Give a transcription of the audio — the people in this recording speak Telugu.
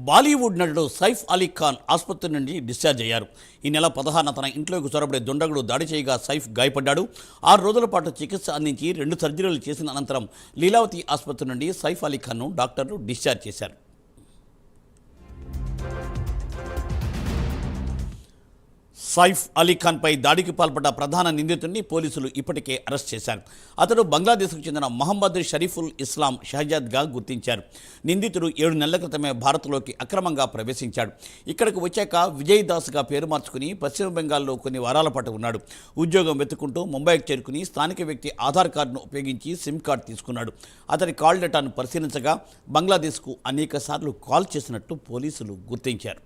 బాలీవుడ్ నటుడు సైఫ్ అలీ ఖాన్ ఆసుపత్రి నుండి డిశ్చార్జ్ అయ్యారు. ఈ నెల 16న తన ఇంట్లోకి చొరబడే దుండగుడు దాడి చేయగా సైఫ్ గాయపడ్డాడు. 6 రోజుల పాటు చికిత్స అందించి 2 సర్జరీలు చేసిన అనంతరం లీలావతి ఆసుపత్రి నుండి సైఫ్ అలీ ఖాన్ను డాక్టర్లు డిశ్చార్జ్ చేశారు. సైఫ్ అలీ ఖాన్పై దాడికి పాల్పడ్డ ప్రధాన నిందితుడిని పోలీసులు ఇప్పటికే అరెస్ట్ చేశారు. అతడు బంగ్లాదేశ్కు చెందిన మహమ్మద్ షరీఫుల్ ఇస్లాం షహజాద్గా గుర్తించారు. నిందితుడు 7 నెలల క్రితమే భారత్లోకి అక్రమంగా ప్రవేశించాడు. ఇక్కడికి వచ్చాక విజయ్ దాస్గా పేరు మార్చుకుని పశ్చిమ బెంగాల్లో కొన్ని వారాల పాటు ఉన్నాడు. ఉద్యోగం వెతుక్కుంటూ ముంబైకి చేరుకుని స్థానిక వ్యక్తి ఆధార్ కార్డును ఉపయోగించి సిమ్ కార్డు తీసుకున్నాడు. అతని కాల్ డేటాను పరిశీలించగా బంగ్లాదేశ్కు అనేక సార్లు కాల్ చేసినట్టు పోలీసులు గుర్తించారు.